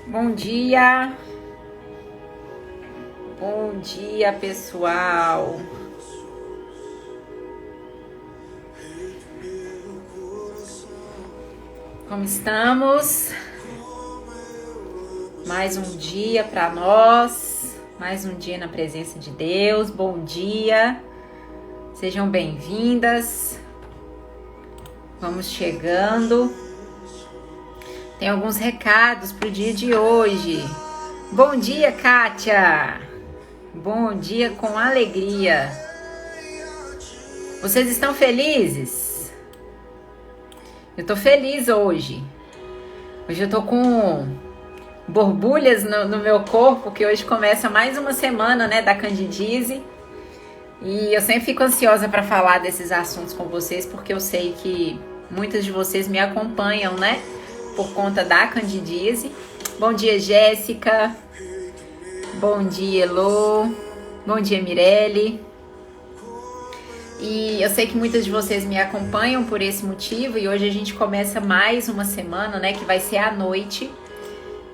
Bom dia! Bom dia, pessoal! Como estamos? Mais um dia para nós, mais um dia na presença de Deus. Bom dia! Sejam bem-vindas. Vamos chegando. Tem alguns recados para o dia de hoje. Bom dia, Kátia! Bom dia com alegria. Vocês estão felizes? Eu tô feliz hoje. Hoje eu tô com borbulhas no meu corpo, que hoje começa mais uma semana, né, da candidíase. E eu sempre fico ansiosa para falar desses assuntos com vocês, porque eu sei que muitas de vocês me acompanham, né, por conta da candidíase. Bom dia, Jéssica. Bom dia, Elô. Bom dia, Mirelle. E eu sei que muitas de vocês me acompanham por esse motivo, e hoje a gente começa mais uma semana, né, que vai ser à noite.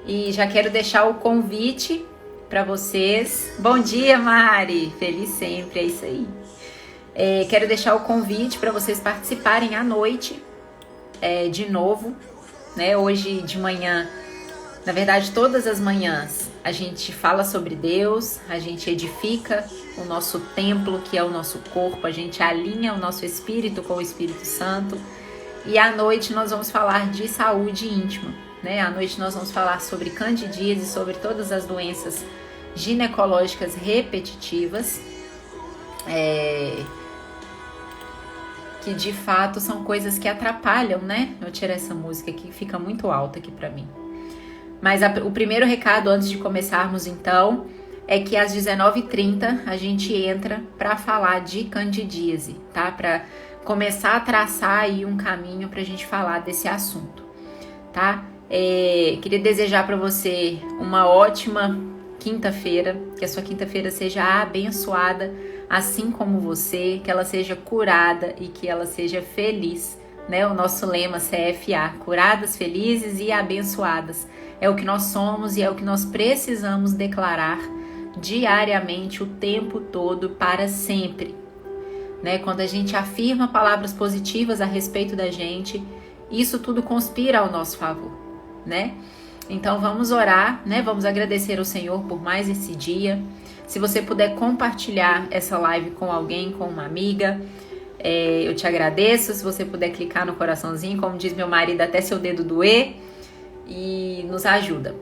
E já quero deixar o convite para vocês. Bom dia, Mari. Feliz sempre, é isso aí. Quero deixar o convite para vocês participarem à noite, de novo, né? Hoje de manhã, na verdade todas as manhãs, a gente fala sobre Deus, a gente edifica o nosso templo, que é o nosso corpo, a gente alinha o nosso espírito com o Espírito Santo. E à noite nós vamos falar de saúde íntima, né? À noite nós vamos falar sobre candidíase, sobre todas as doenças ginecológicas repetitivas, que de fato são coisas que atrapalham, né? Eu tirar essa música aqui, fica muito alta aqui pra mim. Mas o primeiro recado antes de começarmos então é que às 19h30 a gente entra para falar de candidíase, tá? Para começar a traçar aí um caminho pra gente falar desse assunto, tá? Queria desejar para você uma ótima quinta-feira, que a sua quinta-feira seja abençoada, assim como você, que ela seja curada e que ela seja feliz, né? O nosso lema CFA, curadas, felizes e abençoadas. É o que nós somos e é o que nós precisamos declarar diariamente, o tempo todo, para sempre, né? Quando a gente afirma palavras positivas a respeito da gente, isso tudo conspira ao nosso favor, né? Então vamos orar, né? Vamos agradecer ao Senhor por mais esse dia. Se você puder compartilhar essa live com alguém, com uma amiga, eu te agradeço. Se você puder clicar no coraçãozinho, como diz meu marido, até seu dedo doer, e nos ajuda.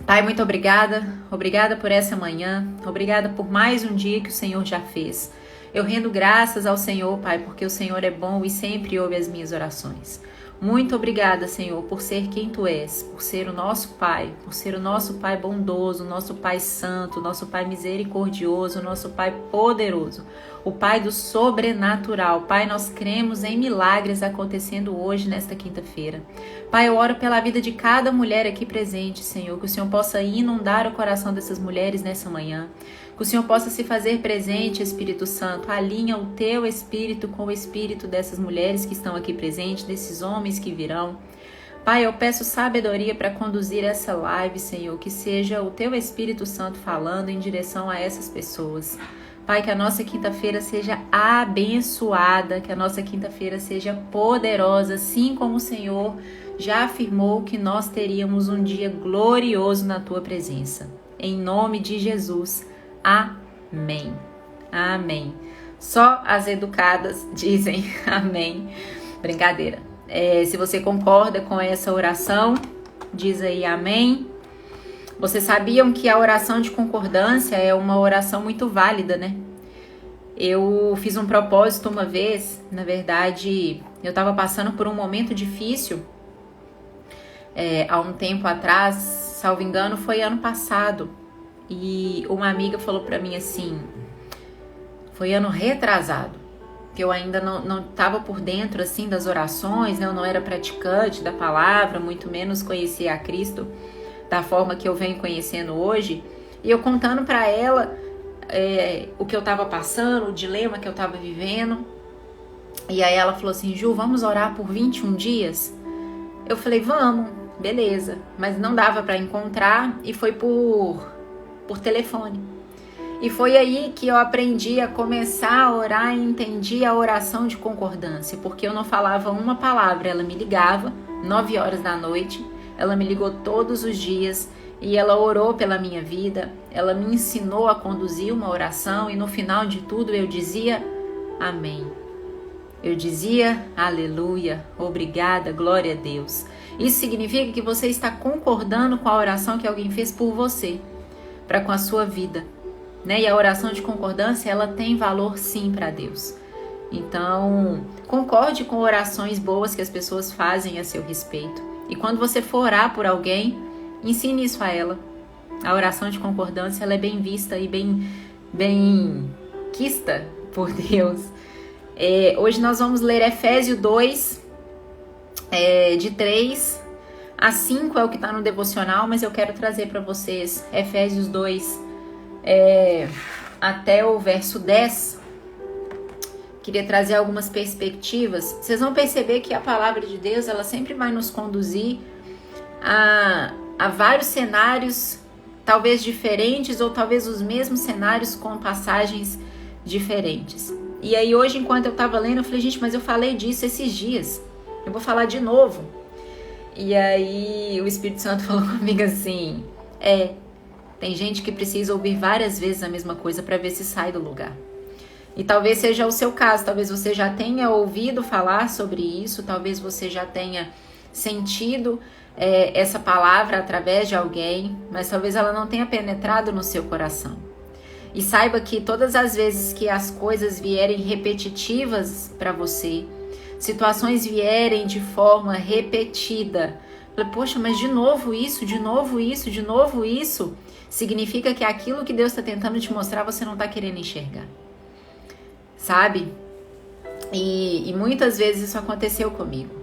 Pai, muito obrigada. Obrigada por essa manhã. Obrigada por mais um dia que o Senhor já fez. Eu rendo graças ao Senhor, Pai, porque o Senhor é bom e sempre ouve as minhas orações. Muito obrigada, Senhor, por ser quem Tu és, por ser o nosso Pai, por ser o nosso Pai bondoso, o nosso Pai santo, o nosso Pai misericordioso, o nosso Pai poderoso, o Pai do sobrenatural. Pai, nós cremos em milagres acontecendo hoje, nesta quinta-feira. Pai, eu oro pela vida de cada mulher aqui presente, Senhor, que o Senhor possa inundar o coração dessas mulheres nessa manhã, que o Senhor possa se fazer presente, Espírito Santo. Alinha o Teu Espírito com o Espírito dessas mulheres que estão aqui presentes, desses homens que virão. Pai, eu peço sabedoria para conduzir essa live, Senhor, que seja o Teu Espírito Santo falando em direção a essas pessoas. Pai, que a nossa quinta-feira seja abençoada, que a nossa quinta-feira seja poderosa, assim como o Senhor já afirmou que nós teríamos um dia glorioso na Tua presença. Em nome de Jesus. Amém. Amém. Só as educadas dizem amém. Brincadeira. Se você concorda com essa oração, diz aí amém. Vocês sabiam que a oração de concordância é uma oração muito válida, né? Eu fiz um propósito uma vez, na verdade, eu estava passando por um momento difícil há um tempo atrás, salvo engano, foi ano passado. E uma amiga falou pra mim assim, foi ano retrasado, que eu ainda não estava por dentro assim das orações, né? Eu não era praticante da palavra, muito menos conhecia a Cristo da forma que eu venho conhecendo hoje. E eu contando pra ela o que eu estava passando, o dilema que eu estava vivendo. E aí ela falou assim, Ju, vamos orar por 21 dias? Eu falei, vamos. beleza. Mas não dava para encontrar e foi por telefone. E foi aí que eu aprendi a começar a orar e entendi a oração de concordância, porque eu não falava uma palavra, ela me ligava 9 horas da noite, ela me ligou todos os dias e ela orou pela minha vida, ela me ensinou a conduzir uma oração e no final de tudo eu dizia amém. Eu dizia aleluia, obrigada, glória a Deus. Isso significa que você está concordando com a oração que alguém fez por você, para com a sua vida. Né? E a oração de concordância, ela tem valor sim para Deus. Então, concorde com orações boas que as pessoas fazem a seu respeito. E quando você for orar por alguém, ensine isso a ela. A oração de concordância, ela é bem vista e bem quista por Deus. Hoje nós vamos ler Efésios 2, de 3 a 5 é o que está no devocional, mas eu quero trazer para vocês Efésios 2, até o verso 10. Queria trazer algumas perspectivas. Vocês vão perceber que a palavra de Deus, ela sempre vai nos conduzir a vários cenários, talvez diferentes, ou talvez os mesmos cenários com passagens diferentes. E aí hoje, enquanto eu estava lendo, eu falei, gente, mas eu falei disso esses dias, eu vou falar de novo. E aí o Espírito Santo falou comigo assim, tem gente que precisa ouvir várias vezes a mesma coisa para ver se sai do lugar. E talvez seja o seu caso, talvez você já tenha ouvido falar sobre isso, talvez você já tenha sentido essa palavra através de alguém, mas talvez ela não tenha penetrado no seu coração. E saiba que todas as vezes que as coisas vierem repetitivas para você, situações vierem de forma repetida, poxa, mas de novo isso, de novo isso, de novo isso, significa que aquilo que Deus está tentando te mostrar, você não está querendo enxergar. Sabe? E muitas vezes isso aconteceu comigo.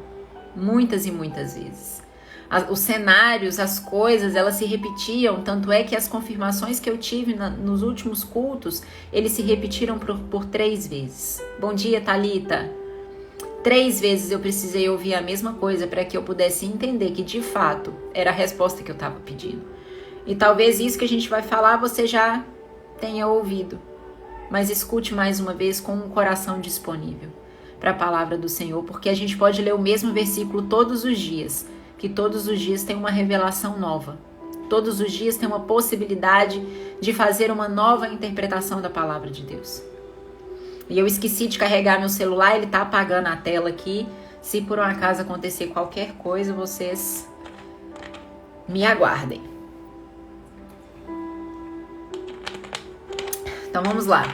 Muitas e muitas vezes. Os cenários, as coisas, elas se repetiam. Tanto é que as confirmações que eu tive nos últimos cultos, eles se repetiram por 3 vezes. Bom dia, Thalita. 3 vezes eu precisei ouvir a mesma coisa para que eu pudesse entender que de fato era a resposta que eu estava pedindo. E talvez isso que a gente vai falar você já tenha ouvido. Mas escute mais uma vez com um coração disponível para a palavra do Senhor, porque a gente pode ler o mesmo versículo todos os dias, que todos os dias tem uma revelação nova. Todos os dias tem uma possibilidade de fazer uma nova interpretação da palavra de Deus. E eu esqueci de carregar meu celular, ele tá apagando a tela aqui. Se por um acaso acontecer qualquer coisa, vocês me aguardem. Então vamos lá.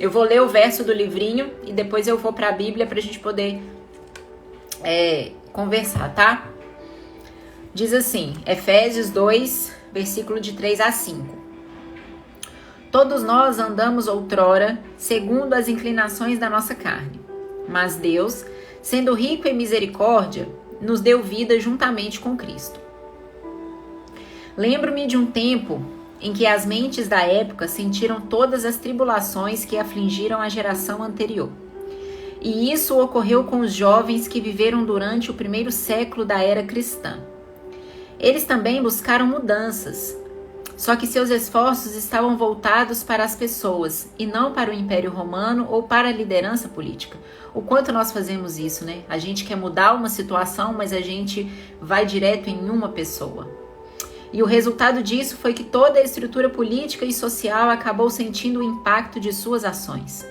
Eu vou ler o verso do livrinho e depois eu vou para a Bíblia para a gente poder conversar, tá? Diz assim, Efésios 2, versículo de 3 a 5. Todos nós andamos outrora segundo as inclinações da nossa carne, mas Deus, sendo rico em misericórdia, nos deu vida juntamente com Cristo. Lembro-me de um tempo em que as mentes da época sentiram todas as tribulações que afligiram a geração anterior. E isso ocorreu com os jovens que viveram durante o primeiro século da era cristã. Eles também buscaram mudanças, só que seus esforços estavam voltados para as pessoas e não para o Império Romano ou para a liderança política. O quanto nós fazemos isso, né? A gente quer mudar uma situação, mas a gente vai direto em uma pessoa. E o resultado disso foi que toda a estrutura política e social acabou sentindo o impacto de suas ações.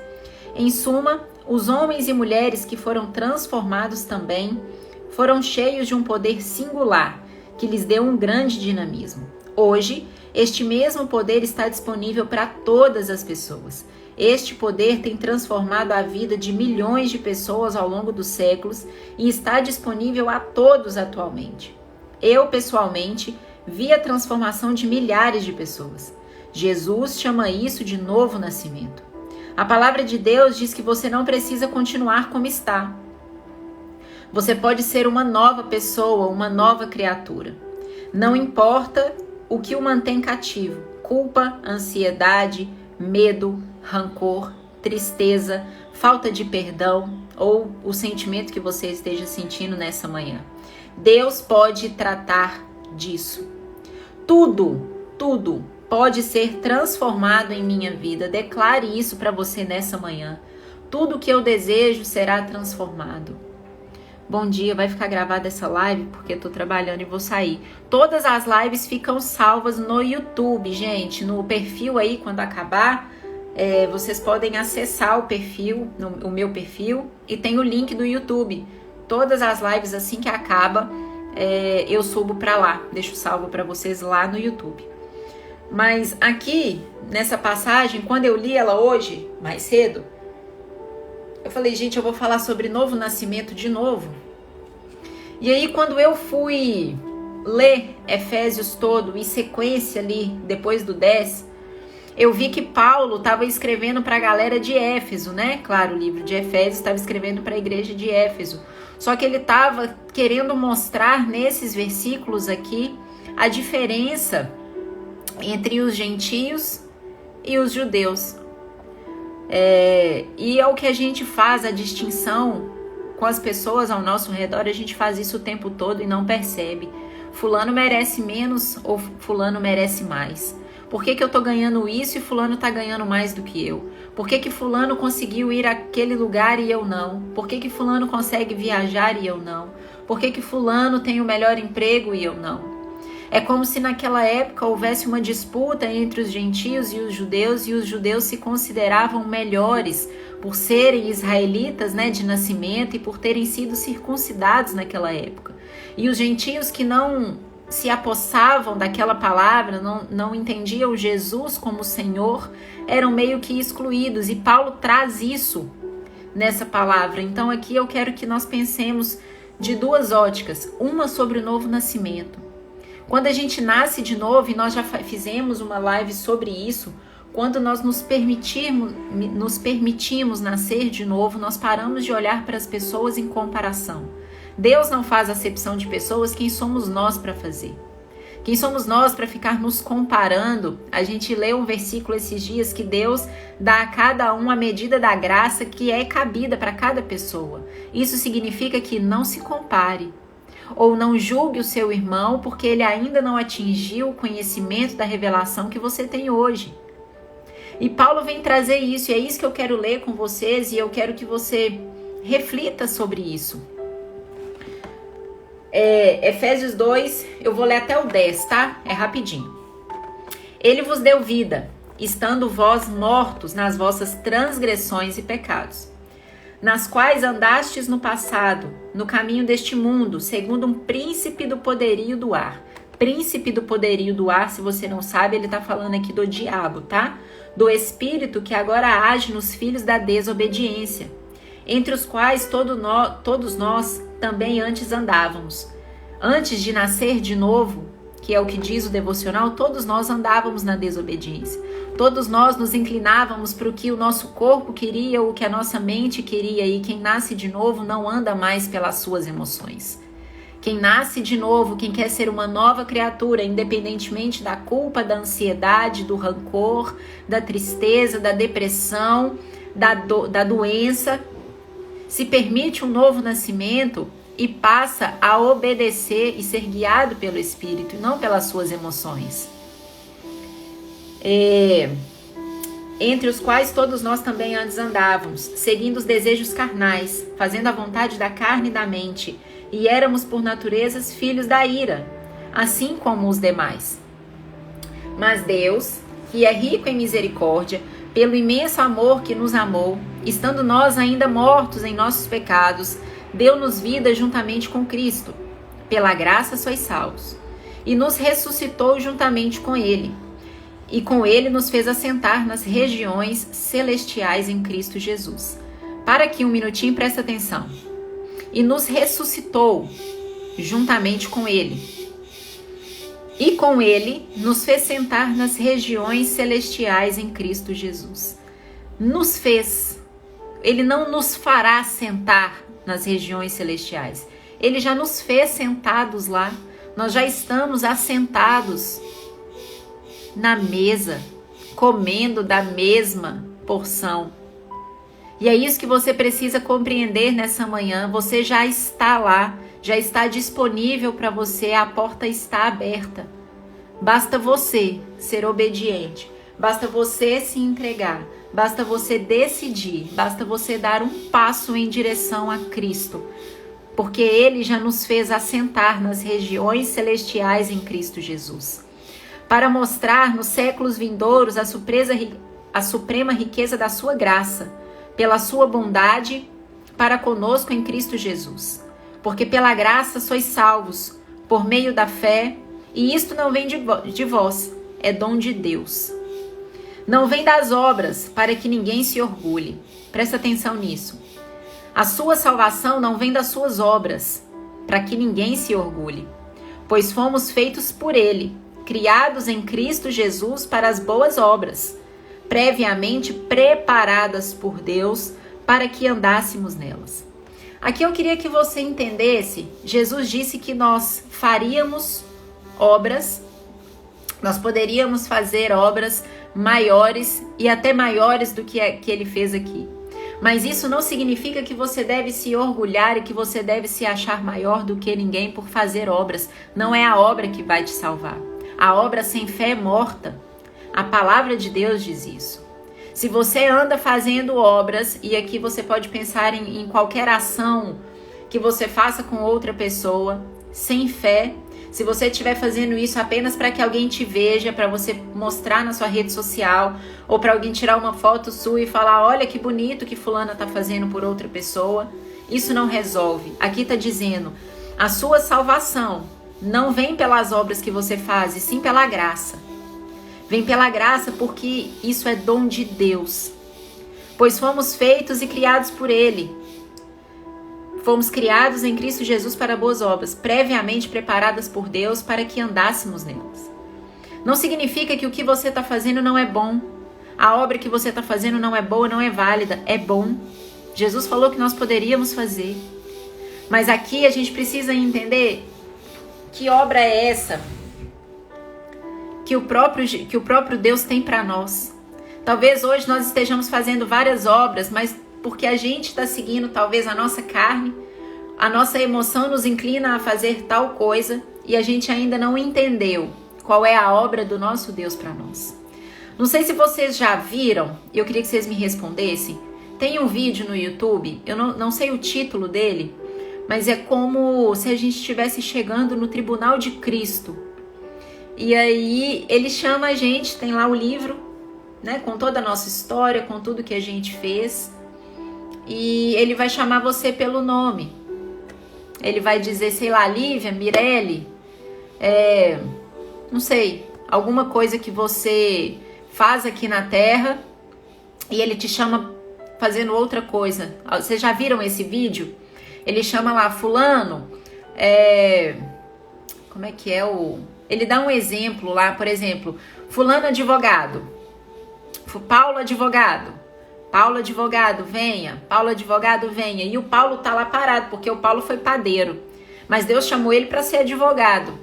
Em suma, os homens e mulheres que foram transformados também foram cheios de um poder singular que lhes deu um grande dinamismo. Hoje, este mesmo poder está disponível para todas as pessoas. Este poder tem transformado a vida de milhões de pessoas ao longo dos séculos e está disponível a todos atualmente. Eu, pessoalmente, vi a transformação de milhares de pessoas. Jesus chama isso de novo nascimento. A palavra de Deus diz que você não precisa continuar como está. Você pode ser uma nova pessoa, uma nova criatura. Não importa o que o mantém cativo: culpa, ansiedade, medo, rancor, tristeza, falta de perdão ou o sentimento que você esteja sentindo nessa manhã. Deus pode tratar disso. Tudo pode ser transformado em minha vida. Declare isso para você nessa manhã. Tudo que eu desejo será transformado. Bom dia, vai ficar gravada essa live porque eu tô trabalhando e vou sair. Todas as lives ficam salvas no YouTube, gente. No perfil aí, quando acabar, vocês podem acessar o perfil, o meu perfil, e tem o link do YouTube. Todas as lives, assim que acaba, eu subo para lá. Deixo salvo para vocês lá no YouTube. Mas aqui, nessa passagem, quando eu li ela hoje, mais cedo, eu falei, gente, eu vou falar sobre novo nascimento de novo. E aí, quando eu fui ler Efésios todo, em sequência ali, depois do 10, eu vi que Paulo estava escrevendo para a galera de Éfeso, né? Claro, o livro de Efésios estava escrevendo para a igreja de Éfeso. Só que ele estava querendo mostrar nesses versículos aqui a diferença entre os gentios e os judeus. E é o que a gente faz, a distinção com as pessoas ao nosso redor, a gente faz isso o tempo todo e não percebe. Fulano merece menos ou fulano merece mais? Por que eu tô ganhando isso e fulano tá ganhando mais do que eu? Por que fulano conseguiu ir àquele lugar e eu não? Por que fulano consegue viajar e eu não? Por que fulano tem o melhor emprego e eu não? É como se naquela época houvesse uma disputa entre os gentios e os judeus se consideravam melhores por serem israelitas, né, de nascimento e por terem sido circuncidados naquela época. E os gentios que não se apossavam daquela palavra, não entendiam Jesus como Senhor, eram meio que excluídos. E Paulo traz isso nessa palavra. Então aqui eu quero que nós pensemos de duas óticas. Uma sobre o novo nascimento. Quando a gente nasce de novo, e nós já fizemos uma live sobre isso, quando nós nos permitimos nascer de novo, nós paramos de olhar para as pessoas em comparação. Deus não faz acepção de pessoas, quem somos nós para fazer? Quem somos nós para ficar nos comparando? A gente leu um versículo esses dias que Deus dá a cada um a medida da graça que é cabida para cada pessoa. Isso significa que não se compare. Ou não julgue o seu irmão porque ele ainda não atingiu o conhecimento da revelação que você tem hoje. E Paulo vem trazer isso, e é isso que eu quero ler com vocês, e eu quero que você reflita sobre isso. Efésios 2, eu vou ler até o 10, tá? É rapidinho. Ele vos deu vida, estando vós mortos nas vossas transgressões e pecados, nas quais andastes no passado, no caminho deste mundo, segundo um príncipe do poderio do ar. Príncipe do poderio do ar, se você não sabe, ele está falando aqui do diabo, tá? Do espírito que agora age nos filhos da desobediência, entre os quais todos nós também antes andávamos. Antes de nascer de novo, que é o que diz o devocional, todos nós andávamos na desobediência. Todos nós nos inclinávamos para o que o nosso corpo queria ou o que a nossa mente queria, e quem nasce de novo não anda mais pelas suas emoções. Quem nasce de novo, quem quer ser uma nova criatura, independentemente da culpa, da ansiedade, do rancor, da tristeza, da depressão, da doença, se permite um novo nascimento e passa a obedecer e ser guiado pelo Espírito e não pelas suas emoções. Entre os quais todos nós também antes andávamos, seguindo os desejos carnais, fazendo a vontade da carne e da mente, e éramos por naturezas filhos da ira, assim como os demais. Mas Deus, que é rico em misericórdia, pelo imenso amor que nos amou, estando nós ainda mortos em nossos pecados, deu-nos vida juntamente com Cristo. Pela graça sois salvos. E nos ressuscitou juntamente com Ele. E com Ele nos fez assentar nas regiões celestiais em Cristo Jesus. Para aqui um minutinho, presta atenção. E nos ressuscitou juntamente com Ele. E com Ele nos fez sentar nas regiões celestiais em Cristo Jesus. Nos fez. Ele não nos fará sentar nas regiões celestiais. Ele já nos fez sentados lá. Nós já estamos assentados na mesa, comendo da mesma porção. E é isso que você precisa compreender nessa manhã. Você já está lá, já está disponível para você, a porta está aberta. Basta você ser obediente, basta você se entregar, basta você decidir, basta você dar um passo em direção a Cristo, porque Ele já nos fez assentar nas regiões celestiais em Cristo Jesus, para mostrar nos séculos vindouros a suprema riqueza da sua graça, pela sua bondade para conosco em Cristo Jesus. Porque pela graça sois salvos, por meio da fé, e isto não vem de vós, é dom de Deus. Não vem das obras, para que ninguém se orgulhe. Presta atenção nisso. A sua salvação não vem das suas obras, para que ninguém se orgulhe. Pois fomos feitos por Ele, criados em Cristo Jesus para as boas obras, previamente preparadas por Deus para que andássemos nelas. Aqui eu queria que você entendesse, Jesus disse que nós faríamos obras, nós poderíamos fazer obras maiores e até maiores do que ele fez aqui. Mas isso não significa que você deve se orgulhar e que você deve se achar maior do que ninguém por fazer obras. Não é a obra que vai te salvar. A obra sem fé é morta. A palavra de Deus diz isso. Se você anda fazendo obras, e aqui você pode pensar em qualquer ação que você faça com outra pessoa, sem fé, se você estiver fazendo isso apenas para que alguém te veja, para você mostrar na sua rede social, ou para alguém tirar uma foto sua e falar, olha que bonito que fulana está fazendo por outra pessoa, isso não resolve. Aqui está dizendo, a sua salvação não vem pelas obras que você faz, e sim pela graça. Vem pela graça porque isso é dom de Deus. Pois fomos feitos e criados por Ele. Fomos criados em Cristo Jesus para boas obras, previamente preparadas por Deus para que andássemos nelas. Não significa que o que você está fazendo não é bom. A obra que você está fazendo não é boa, não é válida. É bom. Jesus falou que nós poderíamos fazer. Mas aqui a gente precisa entender que obra é essa que o próprio Deus tem para nós. Talvez hoje nós estejamos fazendo várias obras, mas porque a gente está seguindo talvez a nossa carne, a nossa emoção nos inclina a fazer tal coisa e a gente ainda não entendeu qual é a obra do nosso Deus para nós. Não sei se vocês já viram, eu queria que vocês me respondessem. Tem um vídeo no YouTube, eu não sei o título dele, mas é como se a gente estivesse chegando no tribunal de Cristo. E aí ele chama a gente, tem lá o livro, né, com toda a nossa história, com tudo que a gente fez. E ele vai chamar você pelo nome. Ele vai dizer, sei lá, Lívia, Mirelle, não sei, alguma coisa que você faz aqui na Terra e ele te chama fazendo outra coisa. Vocês já viram esse vídeo? Ele chama lá, fulano, como é que é o... Ele dá um exemplo lá, por exemplo, fulano advogado, Paulo advogado, venha, Paulo advogado, venha. E o Paulo tá lá parado, porque o Paulo foi padeiro, mas Deus chamou ele para ser advogado.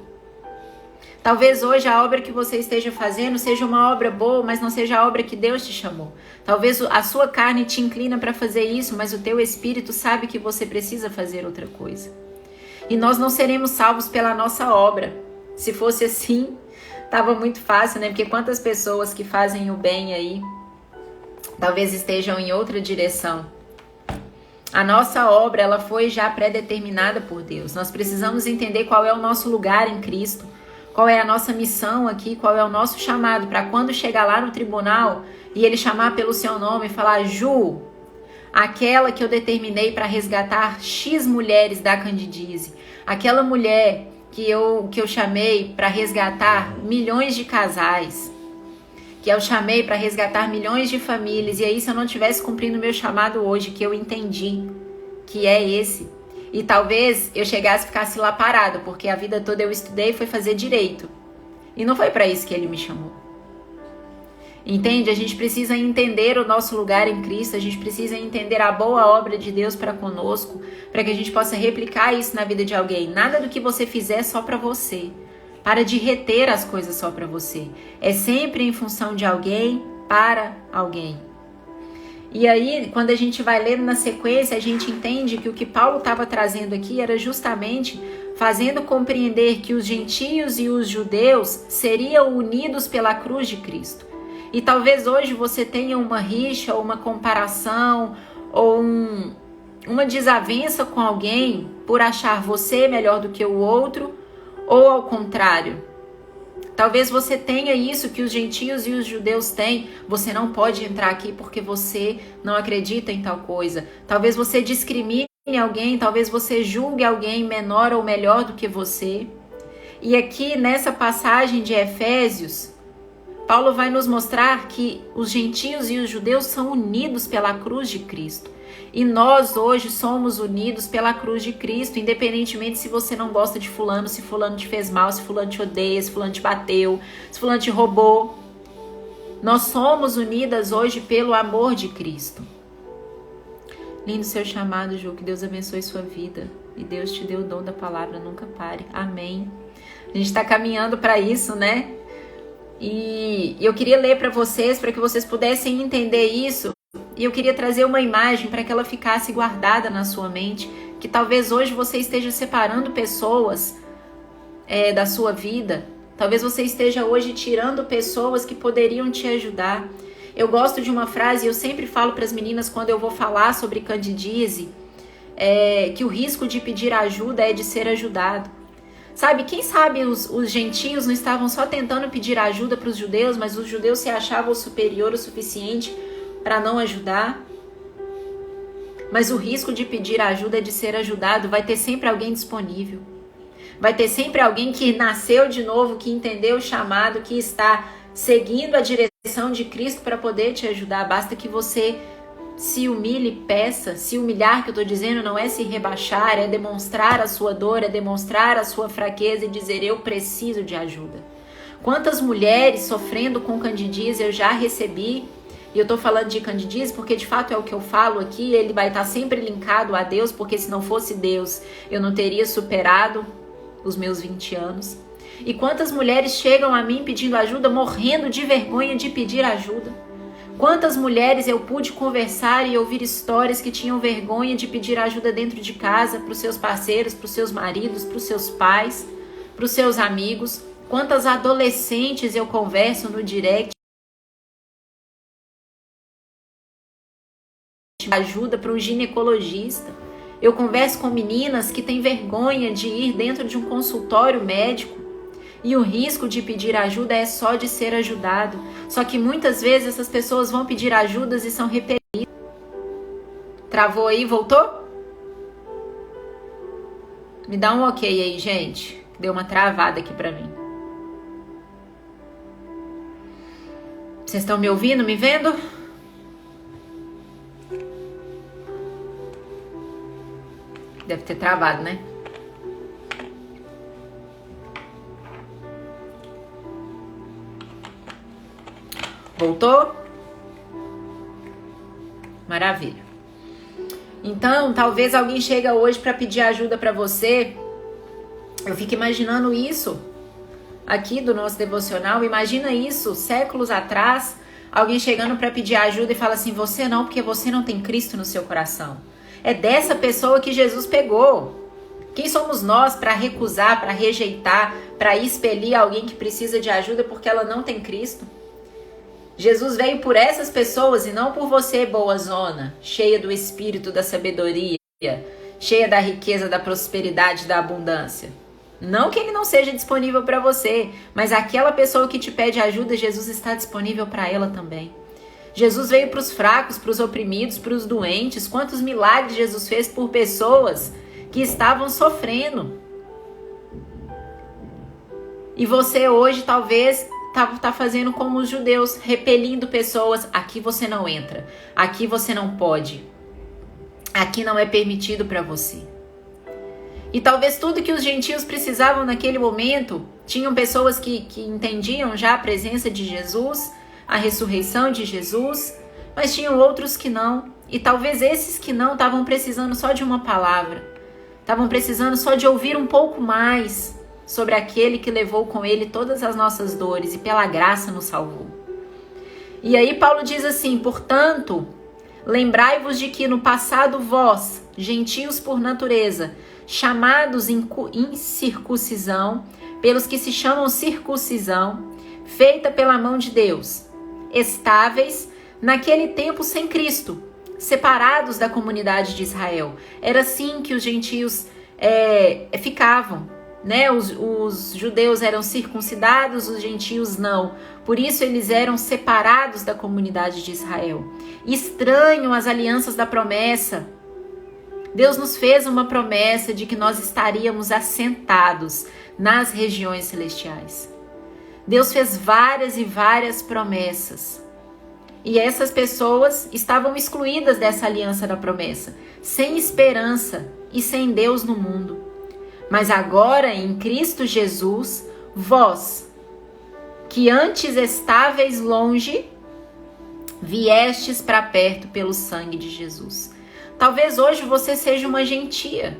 Talvez hoje a obra que você esteja fazendo seja uma obra boa, mas não seja a obra que Deus te chamou. Talvez a sua carne te inclina para fazer isso, mas o teu espírito sabe que você precisa fazer outra coisa. E nós não seremos salvos pela nossa obra. Se fosse assim, tava muito fácil, né? Porque quantas pessoas que fazem o bem aí, talvez estejam em outra direção. A nossa obra, ela foi já pré-determinada por Deus. Nós precisamos entender qual é o nosso lugar em Cristo, qual é a nossa missão aqui, qual é o nosso chamado, para quando chegar lá no tribunal e ele chamar pelo seu nome e falar, Ju, aquela que eu determinei para resgatar X mulheres da candidíase, aquela mulher que eu chamei para resgatar milhões de casais, que eu chamei para resgatar milhões de famílias, e aí se eu não estivesse cumprindo o meu chamado hoje, que eu entendi que é esse, e talvez eu chegasse e ficasse lá parado, porque a vida toda eu estudei e fui fazer direito, e não foi para isso que ele me chamou. Entende? A gente precisa entender o nosso lugar em Cristo, a gente precisa entender a boa obra de Deus para conosco, para que a gente possa replicar isso na vida de alguém. Nada do que você fizer é só para você. Para de reter as coisas só para você. É sempre em função de alguém, para alguém. E aí, quando a gente vai lendo na sequência, a gente entende que o que Paulo estava trazendo aqui era justamente fazendo compreender que os gentios e os judeus seriam unidos pela cruz de Cristo. E talvez hoje você tenha uma rixa, ou uma comparação, ou uma desavença com alguém por achar você melhor do que o outro, ou ao contrário. Talvez você tenha isso que os gentios e os judeus têm. Você não pode entrar aqui porque você não acredita em tal coisa. Talvez você discrimine alguém, talvez você julgue alguém menor ou melhor do que você. E aqui nessa passagem de Efésios, Paulo vai nos mostrar que os gentios e os judeus são unidos pela cruz de Cristo. E nós hoje somos unidos pela cruz de Cristo, independentemente se você não gosta de fulano, se fulano te fez mal, se fulano te odeia, se fulano te bateu, se fulano te roubou. Nós somos unidas hoje pelo amor de Cristo. Lindo seu chamado, Ju, que Deus abençoe sua vida. E Deus te deu o dom da palavra, nunca pare. Amém. A gente está caminhando para isso, né? E eu queria ler para vocês, para que vocês pudessem entender isso. E eu queria trazer uma imagem para que ela ficasse guardada na sua mente, que talvez hoje você esteja separando pessoas da sua vida. Talvez você esteja hoje tirando pessoas que poderiam te ajudar. Eu gosto de uma frase, eu sempre falo para as meninas quando eu vou falar sobre candidíase, que o risco de pedir ajuda é de ser ajudado. Sabe, quem sabe os gentios não estavam só tentando pedir ajuda para os judeus, mas os judeus se achavam superior o suficiente para não ajudar. Mas o risco de pedir ajuda é de ser ajudado. Vai ter sempre alguém disponível. Vai ter sempre alguém que nasceu de novo, que entendeu o chamado, que está seguindo a direção de Cristo para poder te ajudar. Basta que você se humilhe e peça. Se humilhar, que eu estou dizendo, não é se rebaixar, é demonstrar a sua dor, é demonstrar a sua fraqueza e dizer: eu preciso de ajuda. Quantas mulheres sofrendo com candidíase eu já recebi. E eu estou falando de candidíase porque de fato é o que eu falo aqui, ele vai estar sempre linkado a Deus, porque se não fosse Deus, eu não teria superado os meus 20 anos. E quantas mulheres chegam a mim pedindo ajuda, morrendo de vergonha de pedir ajuda. Quantas mulheres eu pude conversar e ouvir histórias que tinham vergonha de pedir ajuda dentro de casa, para os seus parceiros, para os seus maridos, para os seus pais, para os seus amigos. Quantas adolescentes eu converso no direct, ajuda para um ginecologista. Eu converso com meninas que têm vergonha de ir dentro de um consultório médico e o risco de pedir ajuda é só de ser ajudado. Só que muitas vezes essas pessoas vão pedir ajudas e são repelidas. Travou aí? Voltou? Me dá um ok aí, gente. Deu uma travada aqui para mim. Vocês estão me ouvindo, me vendo? Deve ter travado, né? Voltou? Maravilha. Então, talvez alguém chegue hoje para pedir ajuda para você. Eu fico imaginando isso aqui do nosso devocional. Imagina isso, séculos atrás, alguém chegando para pedir ajuda e fala assim: você não, porque você não tem Cristo no seu coração. É dessa pessoa que Jesus pegou. Quem somos nós para recusar, para rejeitar, para expelir alguém que precisa de ajuda porque ela não tem Cristo? Jesus veio por essas pessoas e não por você, boazona, cheia do espírito da sabedoria, cheia da riqueza, da prosperidade, da abundância. Não que ele não seja disponível para você, mas aquela pessoa que te pede ajuda, Jesus está disponível para ela também. Jesus veio para os fracos, para os oprimidos, para os doentes. Quantos milagres Jesus fez por pessoas que estavam sofrendo. E você hoje talvez está fazendo como os judeus, repelindo pessoas. Aqui você não entra, aqui você não pode, aqui não é permitido para você. E talvez tudo que os gentios precisavam naquele momento, tinham pessoas que entendiam já a presença de Jesus, a ressurreição de Jesus, mas tinham outros que não. E talvez esses que não estavam precisando só de uma palavra, estavam precisando só de ouvir um pouco mais sobre aquele que levou com ele todas as nossas dores e pela graça nos salvou. E aí Paulo diz assim: portanto, Lembrai-vos de que no passado vós, gentios por natureza, chamados em circuncisão, pelos que se chamam circuncisão, feita pela mão de Deus, estáveis naquele tempo sem Cristo, separados da comunidade de Israel. Era assim que os gentios ficavam, né? Os judeus eram circuncidados, os gentios não. Por isso eles eram separados da comunidade de Israel. Estranham as alianças da promessa. Deus nos fez uma promessa de que nós estaríamos assentados nas regiões celestiais. Deus fez várias e várias promessas. E essas pessoas estavam excluídas dessa aliança da promessa, sem esperança e sem Deus no mundo. Mas agora, em Cristo Jesus, vós, que antes estáveis longe, viestes para perto pelo sangue de Jesus. Talvez hoje você seja uma gentia,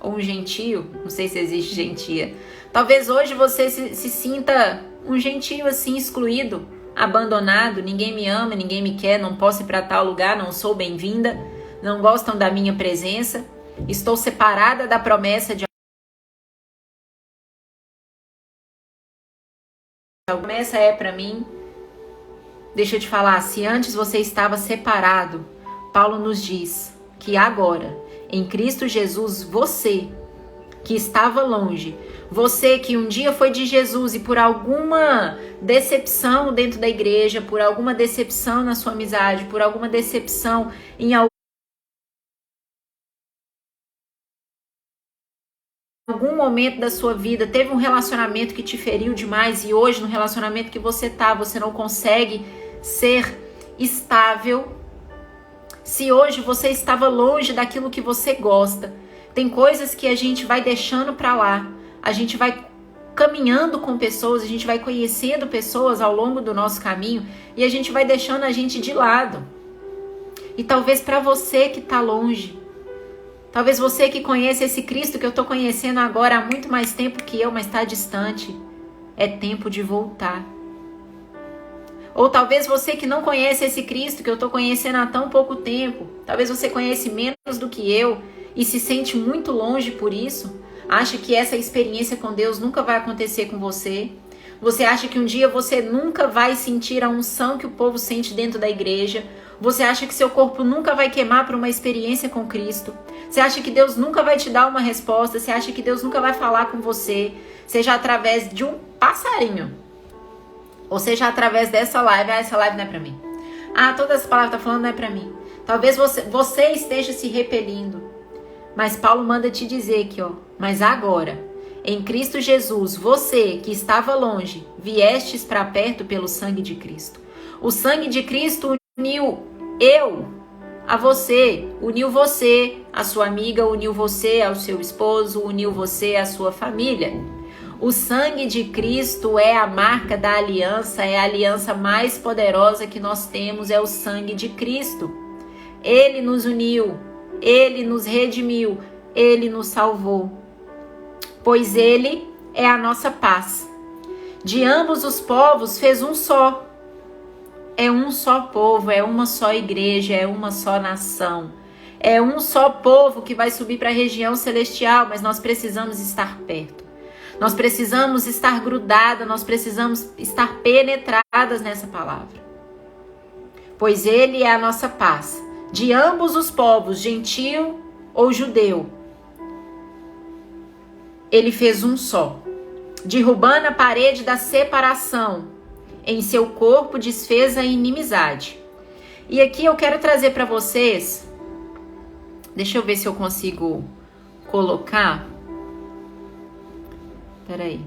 ou um gentio, não sei se existe gentia. Talvez hoje você se sinta um gentio assim, excluído, abandonado, ninguém me ama, ninguém me quer, não posso ir para tal lugar, não sou bem-vinda, não gostam da minha presença, estou separada da promessa de a promessa é para mim. Deixa eu te falar, se antes você estava separado, Paulo nos diz que agora, em Cristo Jesus, você que estava longe, você que um dia foi de Jesus e por alguma decepção dentro da igreja, por alguma decepção na sua amizade, por alguma decepção em algum momento da sua vida, teve um relacionamento que te feriu demais e hoje no relacionamento que você tá, você não consegue ser estável. Se hoje você estava longe daquilo que você gosta, tem coisas que a gente vai deixando para lá, a gente vai caminhando com pessoas, a gente vai conhecendo pessoas ao longo do nosso caminho e a gente vai deixando a gente de lado. E talvez para você que está longe, talvez você que conhece esse Cristo que eu estou conhecendo agora há muito mais tempo que eu, mas está distante, é tempo de voltar. Ou talvez você que não conhece esse Cristo que eu estou conhecendo há tão pouco tempo, talvez você conhece menos do que eu e se sente muito longe por isso, acha que essa experiência com Deus nunca vai acontecer com você, você acha que um dia você nunca vai sentir a unção que o povo sente dentro da igreja, você acha que seu corpo nunca vai queimar para uma experiência com Cristo, você acha que Deus nunca vai te dar uma resposta, você acha que Deus nunca vai falar com você, seja através de um passarinho, ou seja através dessa live. Essa live não é para mim. Toda essa palavra tá falando não é para mim. Talvez você esteja se repelindo, mas Paulo manda te dizer aqui, mas agora, em Cristo Jesus, você que estava longe, viestes para perto pelo sangue de Cristo. O sangue de Cristo uniu eu a você, uniu você, a sua amiga, uniu você ao seu esposo, uniu você à sua família. O sangue de Cristo é a marca da aliança, é a aliança mais poderosa que nós temos, é o sangue de Cristo. Ele nos uniu, Ele nos redimiu, Ele nos salvou, pois Ele é a nossa paz. De ambos os povos fez um só. É um só povo, é uma só igreja, é uma só nação. É um só povo que vai subir para a região celestial, mas nós precisamos estar perto. Nós precisamos estar grudadas, nós precisamos estar penetradas nessa palavra. Pois Ele é a nossa paz. De ambos os povos, gentio ou judeu, Ele fez um só. Derrubando a parede da separação, em seu corpo desfez a inimizade. E aqui eu quero trazer para vocês, deixa eu ver se eu consigo colocar. Peraí.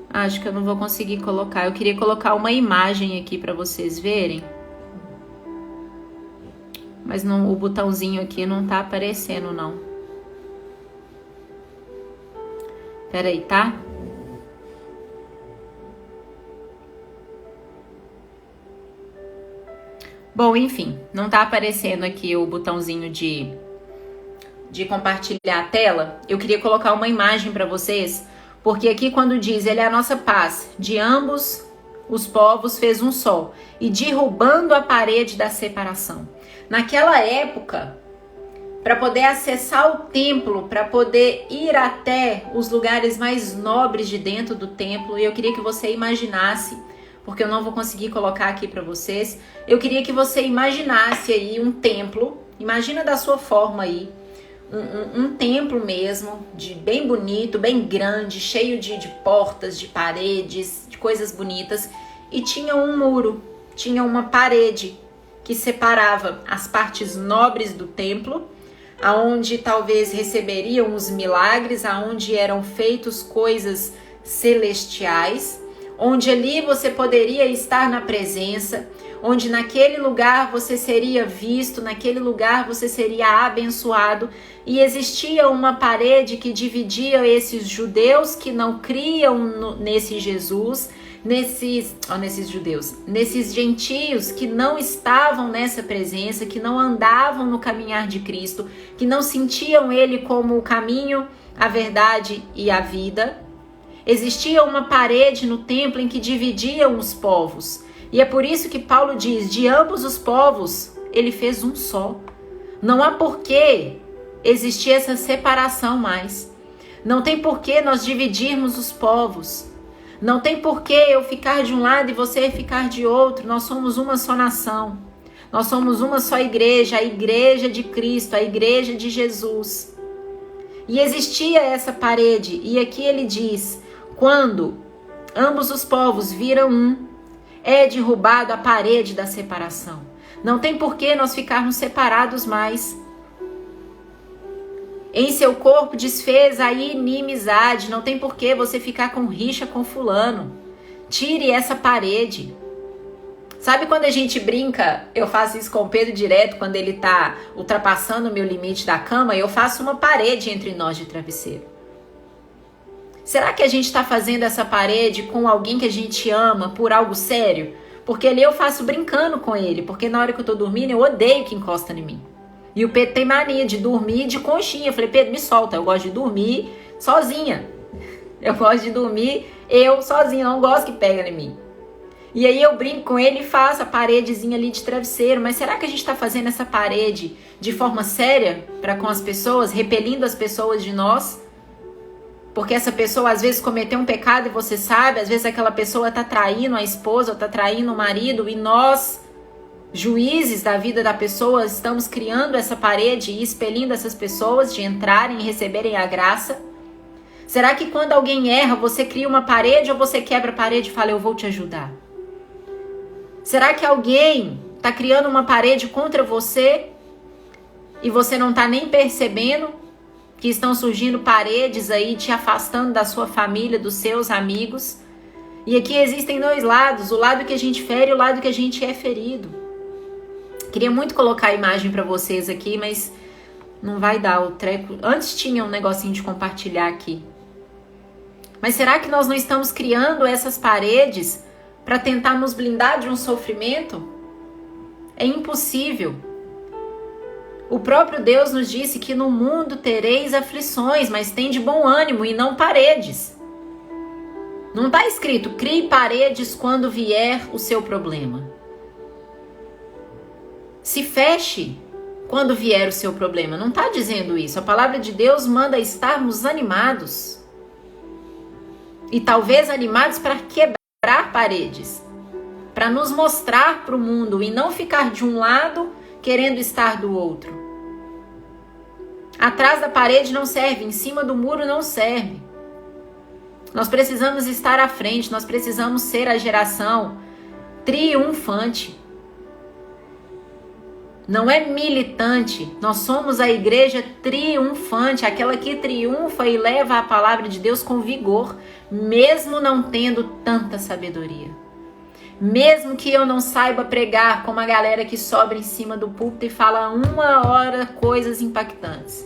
Acho que eu não vou conseguir colocar. Eu queria colocar uma imagem aqui para vocês verem. Mas não, o botãozinho aqui não tá aparecendo, não. Peraí, tá? Bom, enfim, não tá aparecendo aqui o botãozinho de compartilhar a tela. Eu queria colocar uma imagem para vocês, Porque aqui quando diz, ele é a nossa paz, de ambos os povos fez um só, e derrubando a parede da separação. Naquela época, para poder acessar o templo, para poder ir até os lugares mais nobres de dentro do templo, e eu queria que você imaginasse, porque eu não vou conseguir colocar aqui para vocês, eu queria que você imaginasse aí um templo, imagina da sua forma aí, um templo mesmo, bem bonito, bem grande, cheio de portas, de paredes, de coisas bonitas, e tinha um muro, tinha uma parede que separava as partes nobres do templo, aonde talvez receberiam os milagres, aonde eram feitos coisas celestiais, onde ali você poderia estar na presença, onde naquele lugar você seria visto, naquele lugar você seria abençoado, e existia uma parede que dividia esses judeus que não criam nesse Jesus, nesses gentios que não estavam nessa presença, que não andavam no caminhar de Cristo, que não sentiam ele como o caminho, a verdade e a vida. Existia uma parede no templo em que dividiam os povos. E é por isso que Paulo diz, de ambos os povos, ele fez um só. Não há porquê existir essa separação mais. Não tem porquê nós dividirmos os povos. Não tem porquê eu ficar de um lado e você ficar de outro. Nós somos uma só nação. Nós somos uma só igreja, a igreja de Cristo, a igreja de Jesus. E existia essa parede. E aqui ele diz, quando ambos os povos viram um, é derrubado a parede da separação. Não tem porquê nós ficarmos separados mais. Em seu corpo desfez a inimizade. Não tem porquê você ficar com rixa com fulano. Tire essa parede. Sabe quando a gente brinca, eu faço isso com o Pedro direto, quando ele tá ultrapassando o meu limite da cama, eu faço uma parede entre nós de travesseiro. Será que a gente está fazendo essa parede com alguém que a gente ama por algo sério? Porque ali eu faço brincando com ele, porque na hora que eu tô dormindo eu odeio que encosta em mim. E o Pedro tem mania de dormir de conchinha. Eu falei, Pedro, me solta, eu gosto de dormir sozinha. Eu gosto de dormir eu sozinha, não gosto que pega em mim. E aí eu brinco com ele e faço a paredezinha ali de travesseiro. Mas será que a gente está fazendo essa parede de forma séria para com as pessoas, repelindo as pessoas de nós? Porque essa pessoa às vezes cometeu um pecado e você sabe, às vezes aquela pessoa está traindo a esposa, ou está traindo o marido, e nós, juízes da vida da pessoa, estamos criando essa parede e expelindo essas pessoas de entrarem e receberem a graça? Será que quando alguém erra, você cria uma parede ou você quebra a parede e fala, eu vou te ajudar? Será que alguém está criando uma parede contra você e você não está nem percebendo que estão surgindo paredes aí te afastando da sua família, dos seus amigos? E aqui existem dois lados, o lado que a gente fere e o lado que a gente é ferido. Queria muito colocar a imagem para vocês aqui, mas não vai dar o treco. Antes tinha um negocinho de compartilhar aqui. Mas será que nós não estamos criando essas paredes para tentar nos blindar de um sofrimento? É impossível. O próprio Deus nos disse que no mundo tereis aflições, mas tem de bom ânimo e não paredes. Não está escrito, crie paredes quando vier o seu problema. Se feche quando vier o seu problema. Não está dizendo isso. A palavra de Deus manda estarmos animados. E talvez animados para quebrar paredes. Para nos mostrar para o mundo e não ficar de um lado querendo estar do outro. Atrás da parede não serve, em cima do muro não serve. Nós precisamos estar à frente, nós precisamos ser a geração triunfante. Não é militante, nós somos a igreja triunfante, aquela que triunfa e leva a palavra de Deus com vigor, mesmo não tendo tanta sabedoria. Mesmo que eu não saiba pregar como a galera que sobra em cima do púlpito e fala 1 hora coisas impactantes.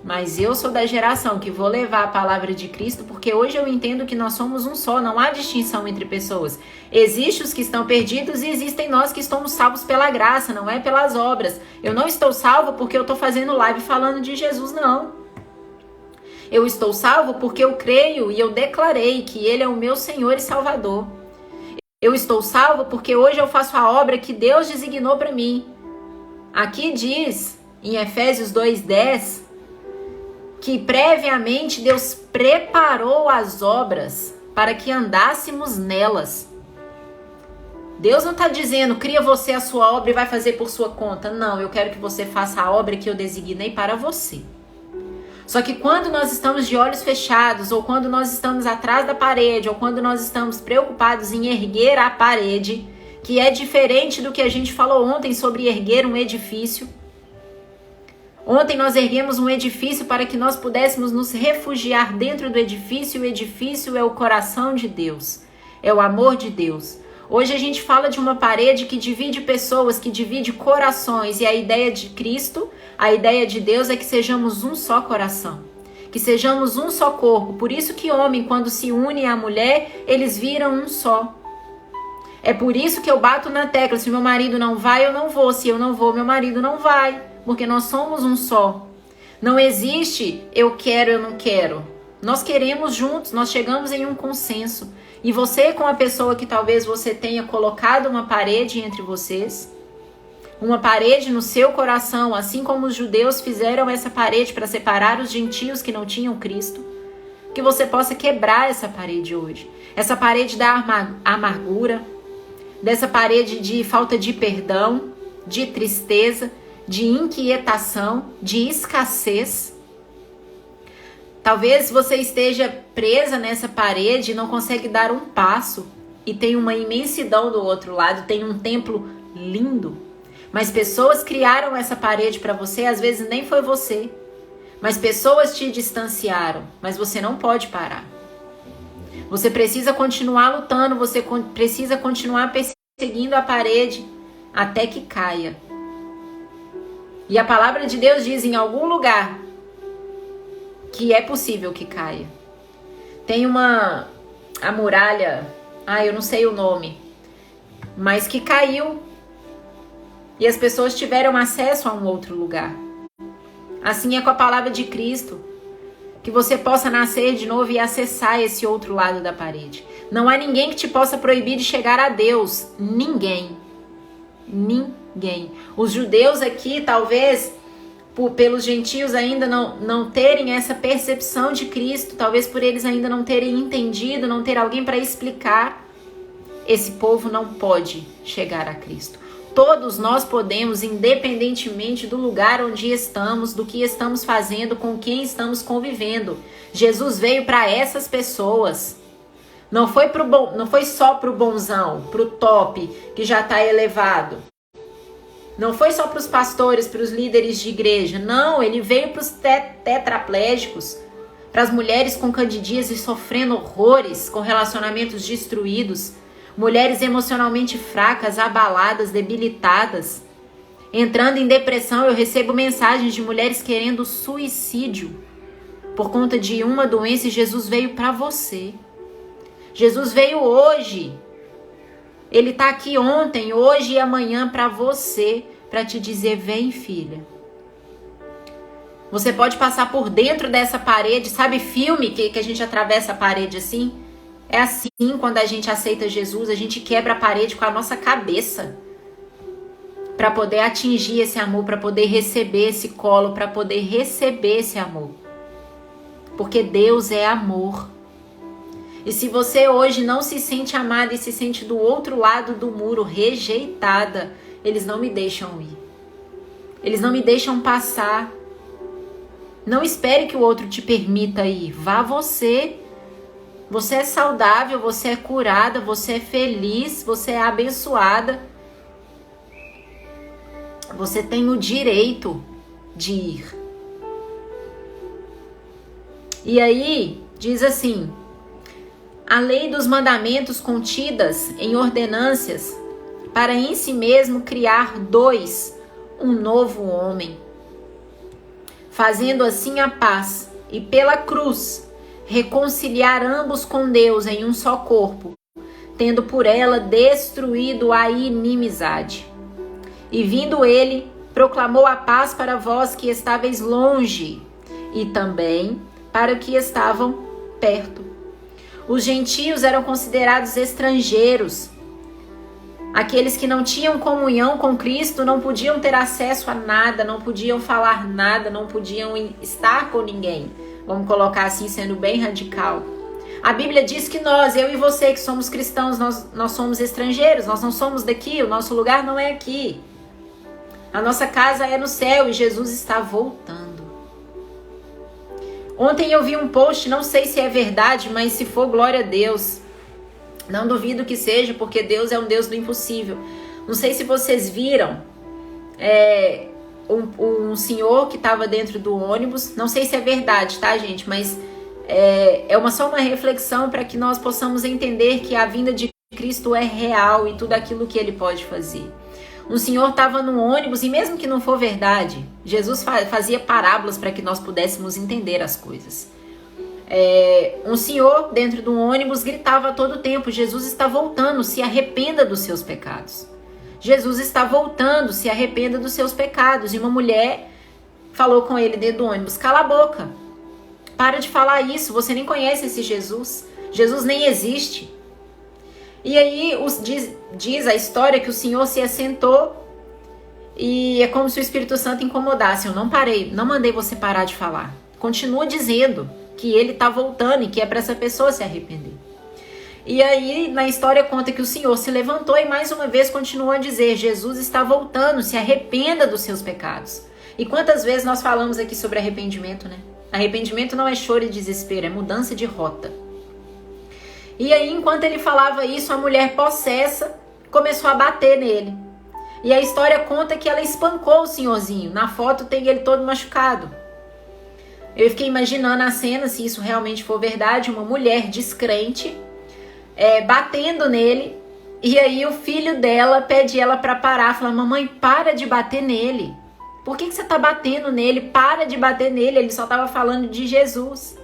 Mas eu sou da geração que vou levar a palavra de Cristo, porque hoje eu entendo que nós somos um só, não há distinção entre pessoas. Existem os que estão perdidos e existem nós que estamos salvos pela graça, não é pelas obras. Eu não estou salvo porque eu estou fazendo live falando de Jesus, não. Eu estou salvo porque eu creio e eu declarei que Ele é o meu Senhor e Salvador. Eu estou salvo porque hoje eu faço a obra que Deus designou para mim. Aqui diz, em Efésios 2:10, que previamente Deus preparou as obras para que andássemos nelas. Deus não está dizendo, cria você a sua obra e vai fazer por sua conta. Não, eu quero que você faça a obra que eu designei para você. Só que quando nós estamos de olhos fechados, ou quando nós estamos atrás da parede, ou quando nós estamos preocupados em erguer a parede, que é diferente do que a gente falou ontem sobre erguer um edifício. Ontem nós erguemos um edifício para que nós pudéssemos nos refugiar dentro do edifício. O edifício é o coração de Deus, é o amor de Deus. Hoje a gente fala de uma parede que divide pessoas, que divide corações, e a ideia de Cristo, a ideia de Deus é que sejamos um só coração, que sejamos um só corpo. Por isso que homem, quando se une à mulher, eles viram um só. É por isso que eu bato na tecla, se meu marido não vai, eu não vou, se eu não vou, meu marido não vai, porque nós somos um só. Não existe eu quero, eu não quero. Nós queremos juntos, nós chegamos em um consenso. E você com a pessoa que talvez você tenha colocado uma parede entre vocês, uma parede no seu coração, assim como os judeus fizeram essa parede para separar os gentios que não tinham Cristo, que você possa quebrar essa parede hoje. Essa parede da amargura, dessa parede de falta de perdão, de tristeza, de inquietação, de escassez. Talvez você esteja presa nessa parede e não consegue dar um passo e tem uma imensidão do outro lado, tem um templo lindo. Mas pessoas criaram essa parede para você, às vezes nem foi você. Mas pessoas te distanciaram, mas você não pode parar. Você precisa continuar lutando, você precisa continuar perseguindo a parede até que caia. E a palavra de Deus diz em algum lugar que é possível que caia. Tem a muralha, eu não sei o nome, mas que caiu e as pessoas tiveram acesso a um outro lugar. Assim é com a palavra de Cristo, que você possa nascer de novo e acessar esse outro lado da parede. Não há ninguém que te possa proibir de chegar a Deus. Ninguém. Ninguém. Os judeus aqui, talvez, pelos gentios ainda não terem essa percepção de Cristo, talvez por eles ainda não terem entendido, não ter alguém para explicar, esse povo não pode chegar a Cristo. Todos nós podemos, independentemente do lugar onde estamos, do que estamos fazendo, com quem estamos convivendo. Jesus veio para essas pessoas. Não foi só para o bonzão, para o top, que já está elevado. Não foi só para os pastores, para os líderes de igreja. Não, ele veio para os tetraplégicos, para as mulheres com candidíase sofrendo horrores, com relacionamentos destruídos, mulheres emocionalmente fracas, abaladas, debilitadas, entrando em depressão. Eu recebo mensagens de mulheres querendo suicídio por conta de uma doença, e Jesus veio para você. Jesus veio hoje. Ele está aqui ontem, hoje e amanhã para você, para te dizer, vem filha. Você pode passar por dentro dessa parede, sabe filme que a gente atravessa a parede assim? É assim quando a gente aceita Jesus, a gente quebra a parede com a nossa cabeça. Para poder atingir esse amor, para poder receber esse colo, para poder receber esse amor. Porque Deus é amor. E se você hoje não se sente amada e se sente do outro lado do muro, rejeitada, eles não me deixam ir. Eles não me deixam passar. Não espere que o outro te permita ir. Vá você. Você é saudável, você é curada, você é feliz, você é abençoada. Você tem o direito de ir. E aí, diz assim: a lei dos mandamentos contidas em ordenâncias, para em si mesmo criar um novo homem, fazendo assim a paz, e pela cruz reconciliar ambos com Deus em um só corpo, tendo por ela destruído a inimizade. E vindo ele, proclamou a paz para vós que estáveis longe, e também para que estavam perto. Os gentios eram considerados estrangeiros. Aqueles que não tinham comunhão com Cristo não podiam ter acesso a nada, não podiam falar nada, não podiam estar com ninguém. Vamos colocar assim, sendo bem radical. A Bíblia diz que nós, eu e você que somos cristãos, nós somos estrangeiros, nós não somos daqui, o nosso lugar não é aqui. A nossa casa é no céu e Jesus está voltando. Ontem eu vi um post, não sei se é verdade, mas se for, glória a Deus. Não duvido que seja, porque Deus é um Deus do impossível. Não sei se vocês viram um senhor que estava dentro do ônibus. Não sei se é verdade, tá, gente? Mas só uma reflexão para que nós possamos entender que a vinda de Cristo é real e tudo aquilo que Ele pode fazer. Um senhor estava no ônibus e mesmo que não for verdade, Jesus fazia parábolas para que nós pudéssemos entender as coisas. Um senhor dentro do ônibus gritava a todo tempo: Jesus está voltando, se arrependa dos seus pecados. Jesus está voltando, se arrependa dos seus pecados. E uma mulher falou com ele dentro do ônibus: cala a boca, para de falar isso, você nem conhece esse Jesus. Jesus nem existe. E aí diz a história que o senhor se assentou e é como se o Espírito Santo incomodasse. Eu não parei, não mandei você parar de falar. Continua dizendo que ele está voltando e que é para essa pessoa se arrepender. E aí na história conta que o senhor se levantou e mais uma vez continuou a dizer: Jesus está voltando, se arrependa dos seus pecados. E quantas vezes nós falamos aqui sobre arrependimento, né? Arrependimento não é choro e desespero, é mudança de rota. E aí, enquanto ele falava isso, a mulher possessa começou a bater nele. E a história conta que ela espancou o senhorzinho. Na foto tem ele todo machucado. Eu fiquei imaginando a cena, se isso realmente for verdade, uma mulher descrente batendo nele. E aí o filho dela pede ela para parar, fala: mamãe, para de bater nele. Por que você tá batendo nele? Para de bater nele, ele só estava falando de Jesus.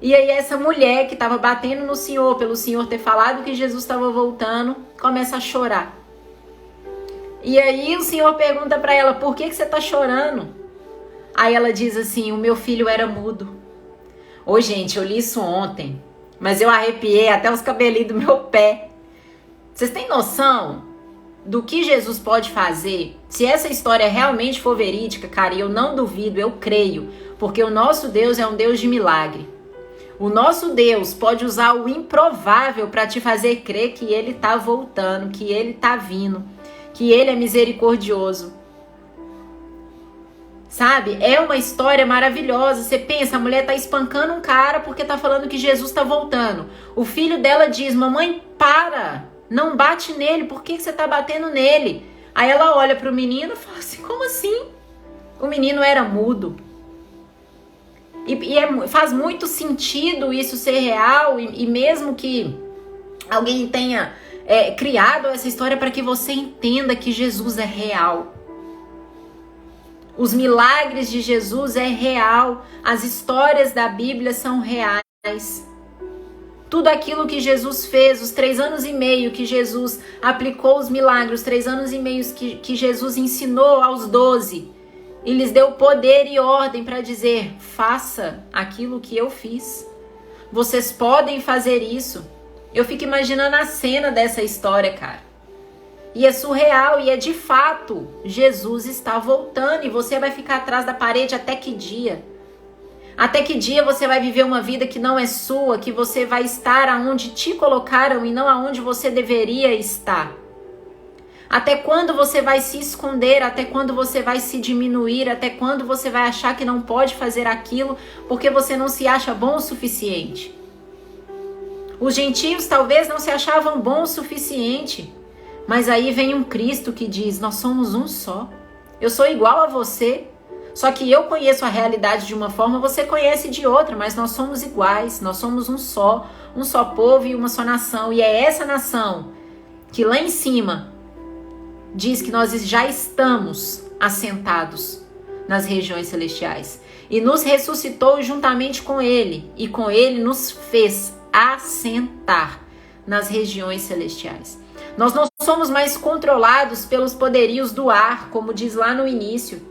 E aí essa mulher que estava batendo no senhor, pelo senhor ter falado que Jesus estava voltando, começa a chorar. E aí o senhor pergunta para ela: por que você está chorando? Aí ela diz assim: o meu filho era mudo. Ô gente, eu li isso ontem, mas eu arrepiei até os cabelinhos do meu pé. Vocês têm noção do que Jesus pode fazer? Se essa história realmente for verídica, cara, e eu não duvido, eu creio, porque o nosso Deus é um Deus de milagre. O nosso Deus pode usar o improvável para te fazer crer que Ele está voltando, que Ele está vindo, que Ele é misericordioso. Sabe? É uma história maravilhosa. Você pensa, a mulher está espancando um cara porque está falando que Jesus está voltando. O filho dela diz: mamãe, para, não bate nele, por que você está batendo nele? Aí ela olha para o menino e fala assim: como assim? O menino era mudo. Faz muito sentido isso ser real, e mesmo que alguém tenha criado essa história para que você entenda que Jesus é real. Os milagres de Jesus é real, as histórias da Bíblia são reais. Tudo aquilo que Jesus fez, os 3 anos e meio que Jesus aplicou os milagres, os 3 anos e meio que Jesus ensinou aos 12, e lhes deu poder e ordem para dizer: faça aquilo que eu fiz. Vocês podem fazer isso. Eu fico imaginando a cena dessa história, cara. E é surreal, e é de fato. Jesus está voltando e você vai ficar atrás da parede até que dia? Até que dia você vai viver uma vida que não é sua, que você vai estar aonde te colocaram e não aonde você deveria estar? Até quando você vai se esconder? Até quando você vai se diminuir? Até quando você vai achar que não pode fazer aquilo porque você não se acha bom o suficiente? Os gentios talvez não se achavam bom o suficiente, mas aí vem um Cristo que diz: nós somos um só. Eu sou igual a você, só que eu conheço a realidade de uma forma, você conhece de outra, mas nós somos iguais, nós somos um só povo e uma só nação. E é essa nação que lá em cima diz que nós já estamos assentados nas regiões celestiais e nos ressuscitou juntamente com Ele, e com Ele nos fez assentar nas regiões celestiais. Nós não somos mais controlados pelos poderios do ar, como diz lá no início,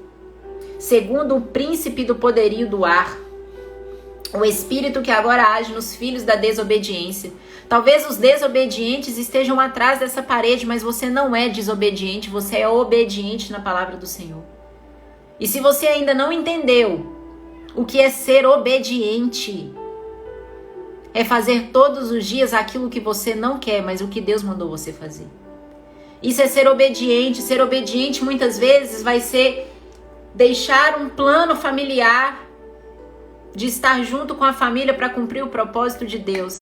segundo o príncipe do poderio do ar. O espírito que agora age nos filhos da desobediência. Talvez os desobedientes estejam atrás dessa parede, mas você não é desobediente, você é obediente na palavra do Senhor. E se você ainda não entendeu o que é ser obediente, é fazer todos os dias aquilo que você não quer, mas o que Deus mandou você fazer. Isso é ser obediente. Ser obediente muitas vezes vai ser deixar um plano familiar de estar junto com a família para cumprir o propósito de Deus.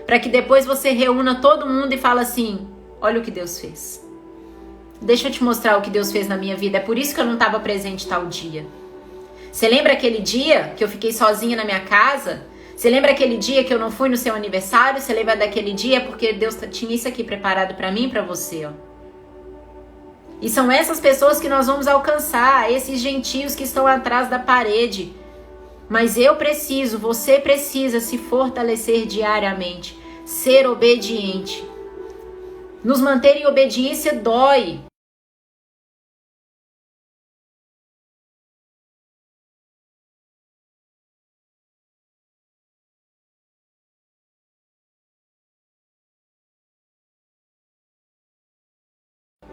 Para que depois você reúna todo mundo e fale assim, olha o que Deus fez. Deixa eu te mostrar o que Deus fez na minha vida. É por isso que eu não estava presente tal dia. Você lembra aquele dia que eu fiquei sozinha na minha casa? Você lembra aquele dia que eu não fui no seu aniversário? Você lembra daquele dia? Porque Deus tinha isso aqui preparado para mim e para você, ó. E são essas pessoas que nós vamos alcançar, esses gentios que estão atrás da parede. Mas eu preciso, você precisa se fortalecer diariamente, ser obediente. Nos manter em obediência dói.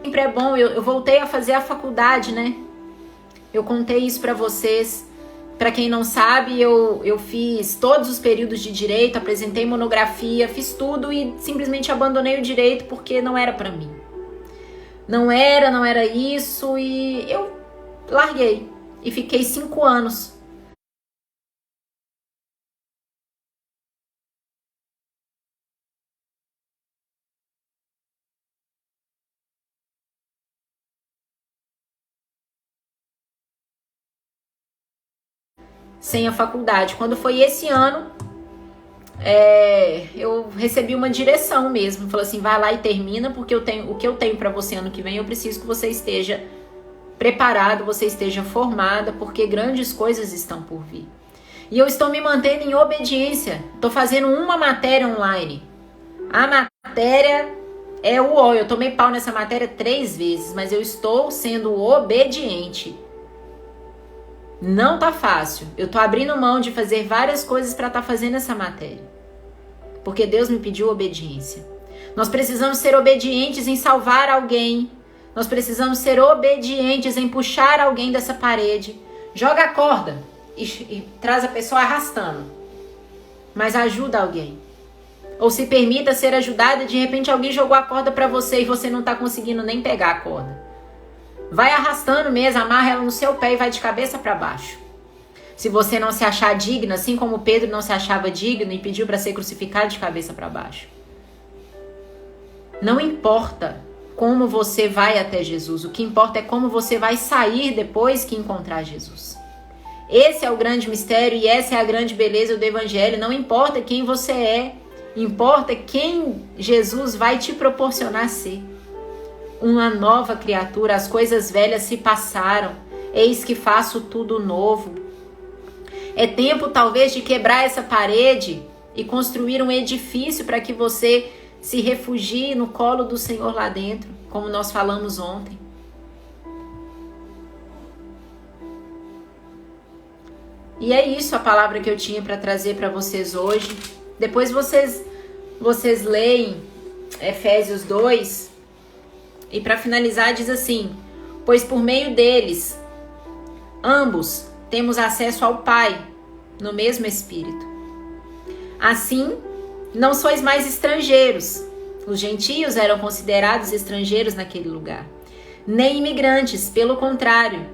Sempre é bom, eu voltei a fazer a faculdade, né? Eu contei isso pra vocês. Pra quem não sabe, eu fiz todos os períodos de direito, apresentei monografia, fiz tudo e simplesmente abandonei o direito porque não era pra mim. Não era isso e eu larguei. E fiquei 5 anos. Sem a faculdade. Quando foi esse ano, eu recebi uma direção mesmo. Falou assim, vai lá e termina, porque o que eu tenho para você ano que vem, eu preciso que você esteja preparado, você esteja formada, porque grandes coisas estão por vir. E eu estou me mantendo em obediência. Estou fazendo uma matéria online. A matéria é eu tomei pau nessa matéria 3 vezes, mas eu estou sendo obediente. Não tá fácil. Eu tô abrindo mão de fazer várias coisas para estar fazendo essa matéria. Porque Deus me pediu obediência. Nós precisamos ser obedientes em salvar alguém. Nós precisamos ser obedientes em puxar alguém dessa parede. Joga a corda e traz a pessoa arrastando. Mas ajuda alguém. Ou se permita ser ajudada, de repente alguém jogou a corda para você e você não tá conseguindo nem pegar a corda. Vai arrastando mesmo, amarra ela no seu pé e vai de cabeça para baixo. Se você não se achar digna, assim como Pedro não se achava digno e pediu para ser crucificado de cabeça para baixo. Não importa como você vai até Jesus, o que importa é como você vai sair depois que encontrar Jesus. Esse é o grande mistério e essa é a grande beleza do Evangelho. Não importa quem você é, importa quem Jesus vai te proporcionar ser. Uma nova criatura, as coisas velhas se passaram, eis que faço tudo novo. É tempo talvez de quebrar essa parede e construir um edifício para que você se refugie no colo do Senhor lá dentro, como nós falamos ontem. E é isso a palavra que eu tinha para trazer para vocês hoje. Depois vocês leem Efésios 2. E para finalizar diz assim, pois por meio deles, ambos temos acesso ao Pai, no mesmo Espírito. Assim, não sois mais estrangeiros. Os gentios eram considerados estrangeiros naquele lugar. Nem imigrantes, pelo contrário.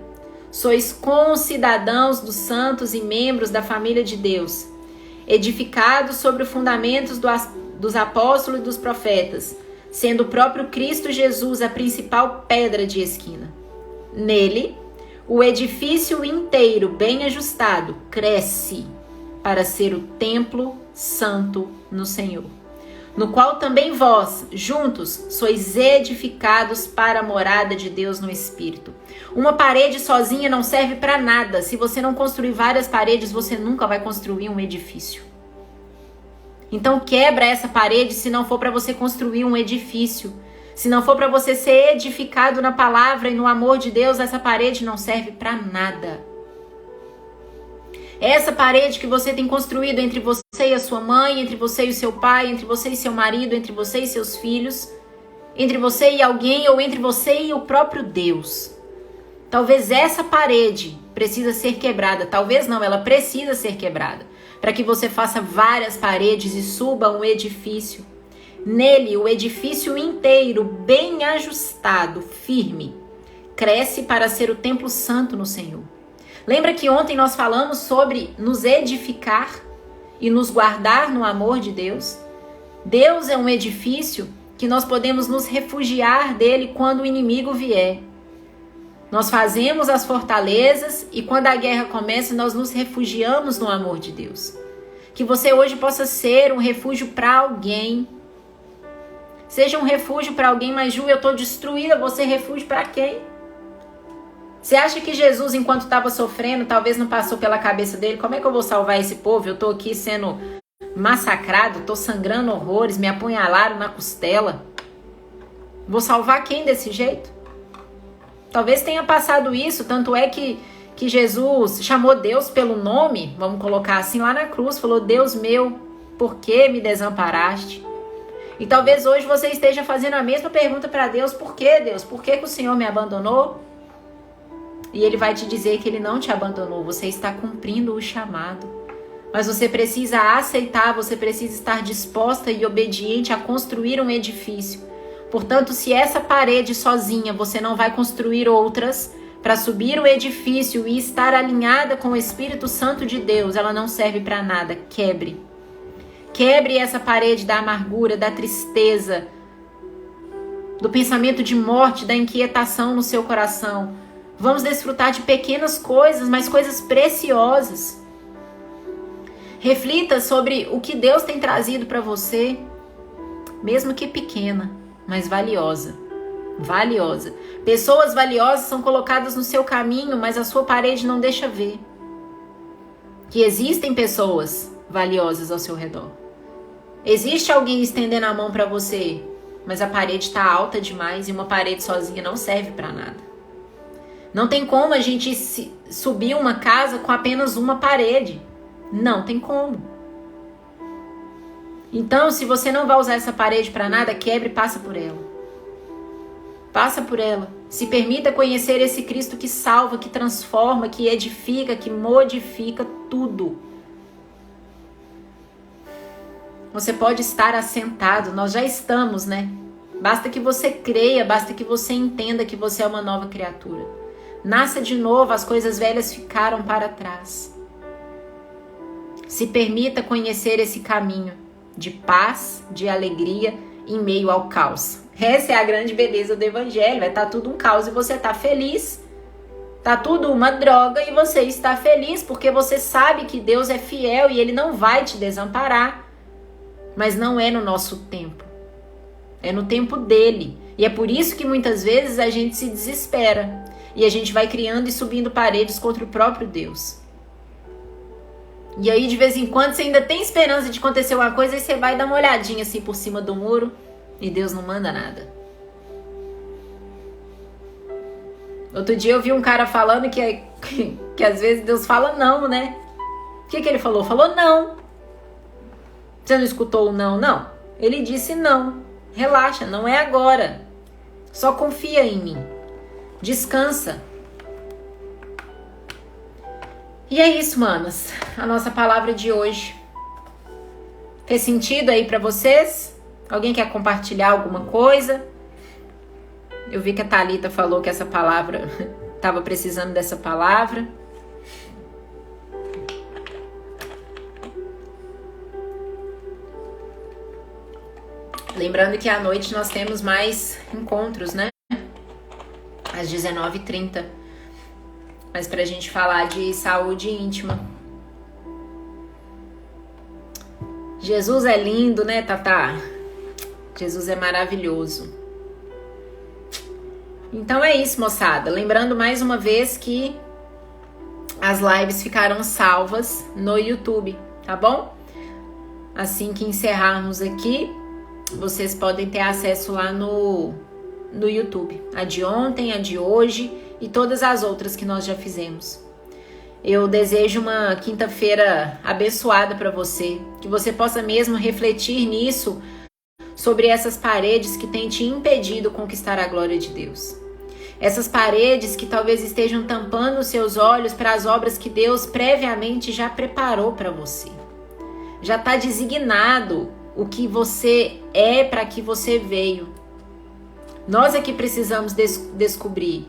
Sois concidadãos dos santos e membros da família de Deus, edificados sobre os fundamentos dos apóstolos e dos profetas, sendo o próprio Cristo Jesus a principal pedra de esquina. Nele, o edifício inteiro, bem ajustado, cresce para ser o templo santo no Senhor, no qual também vós, juntos, sois edificados para a morada de Deus no Espírito. Uma parede sozinha não serve para nada. Se você não construir várias paredes, você nunca vai construir um edifício. Então quebra essa parede se não for para você construir um edifício. Se não for para você ser edificado na palavra e no amor de Deus, essa parede não serve para nada. Essa parede que você tem construído entre você e a sua mãe, entre você e o seu pai, entre você e seu marido, entre você e seus filhos, entre você e alguém ou entre você e o próprio Deus. Talvez essa parede precisa ser quebrada, talvez não, ela precisa ser quebrada, para que você faça várias paredes e suba um edifício. Nele, o edifício inteiro, bem ajustado, firme, cresce para ser o templo santo no Senhor. Lembra que ontem nós falamos sobre nos edificar e nos guardar no amor de Deus? Deus é um edifício que nós podemos nos refugiar dele quando o inimigo vier. Nós fazemos as fortalezas e quando a guerra começa, nós nos refugiamos no amor de Deus. Que você hoje possa ser um refúgio para alguém. Seja um refúgio para alguém, mas Ju, eu estou destruída, você é refúgio para quem? Você acha que Jesus, enquanto estava sofrendo, talvez não passou pela cabeça dele? Como é que eu vou salvar esse povo? Eu estou aqui sendo massacrado, estou sangrando horrores, me apunhalaram na costela. Vou salvar quem desse jeito? Talvez tenha passado isso, tanto é que Jesus chamou Deus pelo nome, vamos colocar assim, lá na cruz, falou: Deus meu, por que me desamparaste? E talvez hoje você esteja fazendo a mesma pergunta para Deus: por que, Deus? Por que o Senhor me abandonou? E Ele vai te dizer que Ele não te abandonou, você está cumprindo o chamado. Mas você precisa aceitar, você precisa estar disposta e obediente a construir um edifício. Portanto, se essa parede sozinha você não vai construir outras para subir o edifício e estar alinhada com o Espírito Santo de Deus, ela não serve para nada. Quebre. Quebre essa parede da amargura, da tristeza, do pensamento de morte, da inquietação no seu coração. Vamos desfrutar de pequenas coisas, mas coisas preciosas. Reflita sobre o que Deus tem trazido para você, mesmo que pequena, mas valiosa. Valiosa. Pessoas valiosas são colocadas no seu caminho, mas a sua parede não deixa ver que existem pessoas valiosas ao seu redor. Existe alguém estendendo a mão para você, mas a parede está alta demais e uma parede sozinha não serve para nada. Não tem como a gente subir uma casa com apenas uma parede. Não tem como. Então, se você não vai usar essa parede para nada, quebre e passa por ela. Passa por ela. Se permita conhecer esse Cristo que salva, que transforma, que edifica, que modifica tudo. Você pode estar assentado, nós já estamos, né? Basta que você creia, basta que você entenda que você é uma nova criatura. Nasça de novo, as coisas velhas ficaram para trás. Se permita conhecer esse caminho de paz, de alegria em meio ao caos. Essa é a grande beleza do Evangelho. Vai estar tudo um caos e você está feliz. Está tudo uma droga e você está feliz porque você sabe que Deus é fiel e Ele não vai te desamparar. Mas não é no nosso tempo. É no tempo dele. E é por isso que muitas vezes a gente se desespera. E a gente vai criando e subindo paredes contra o próprio Deus. E aí, de vez em quando, você ainda tem esperança de acontecer uma coisa e você vai dar uma olhadinha assim por cima do muro e Deus não manda nada. Outro dia eu vi um cara falando que às vezes Deus fala não, né? O que ele falou? Falou não. Você não escutou o não? Não. Ele disse não. Relaxa, não é agora. Só confia em mim. Descansa. E é isso, manas. A nossa palavra de hoje. Fez sentido aí pra vocês? Alguém quer compartilhar alguma coisa? Eu vi que a Thalita falou que essa palavra estava precisando dessa palavra. Lembrando que à noite nós temos mais encontros, né? Às 19h30. Mas pra gente falar de saúde íntima. Jesus é lindo, né, Tatá? Jesus é maravilhoso. Então é isso, moçada. Lembrando mais uma vez que as lives ficarão salvas no YouTube, tá bom? Assim que encerrarmos aqui, vocês podem ter acesso lá no YouTube. A de ontem, a de hoje e todas as outras que nós já fizemos. Eu desejo uma quinta-feira abençoada para você, que você possa mesmo refletir nisso, sobre essas paredes que têm te impedido conquistar a glória de Deus. Essas paredes que talvez estejam tampando os seus olhos para as obras que Deus previamente já preparou para você. Já está designado o que você é, para que você veio. Nós é que precisamos descobrir.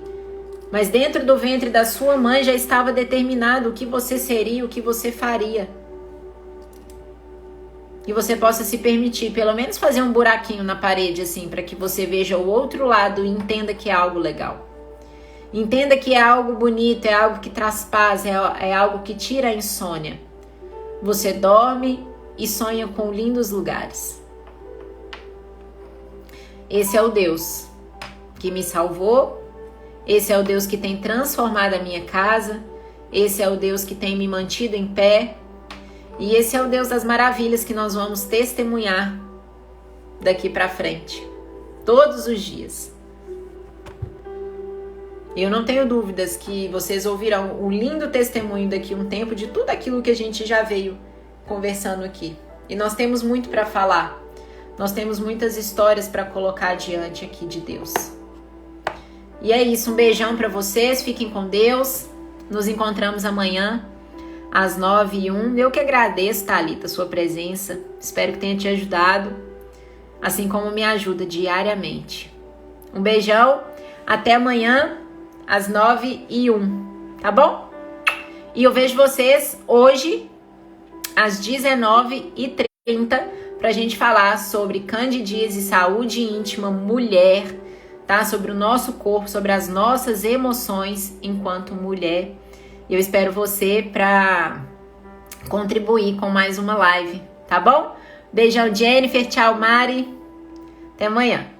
Mas dentro do ventre da sua mãe já estava determinado o que você seria, o que você faria. Que você possa se permitir, pelo menos fazer um buraquinho na parede, assim, para que você veja o outro lado e entenda que é algo legal. Entenda que é algo bonito, é algo que traz paz, é algo que tira a insônia. Você dorme e sonha com lindos lugares. Esse é o Deus que me salvou. Esse é o Deus que tem transformado a minha casa. Esse é o Deus que tem me mantido em pé. E esse é o Deus das maravilhas que nós vamos testemunhar daqui para frente, todos os dias. Eu não tenho dúvidas que vocês ouvirão um lindo testemunho daqui a um tempo de tudo aquilo que a gente já veio conversando aqui. E nós temos muito para falar. Nós temos muitas histórias para colocar diante aqui de Deus. E é isso, um beijão para vocês, fiquem com Deus. Nos encontramos amanhã às 9h01. Eu que agradeço, Thalita, a sua presença. Espero que tenha te ajudado, assim como me ajuda diariamente. Um beijão, até amanhã às 9h01, tá bom? E eu vejo vocês hoje às 19h30 pra gente falar sobre candidíase, saúde íntima, mulher, tá? Sobre o nosso corpo, sobre as nossas emoções enquanto mulher. Eu espero você para contribuir com mais uma live, tá bom? Beijão, Jennifer. Tchau, Mari. Até amanhã.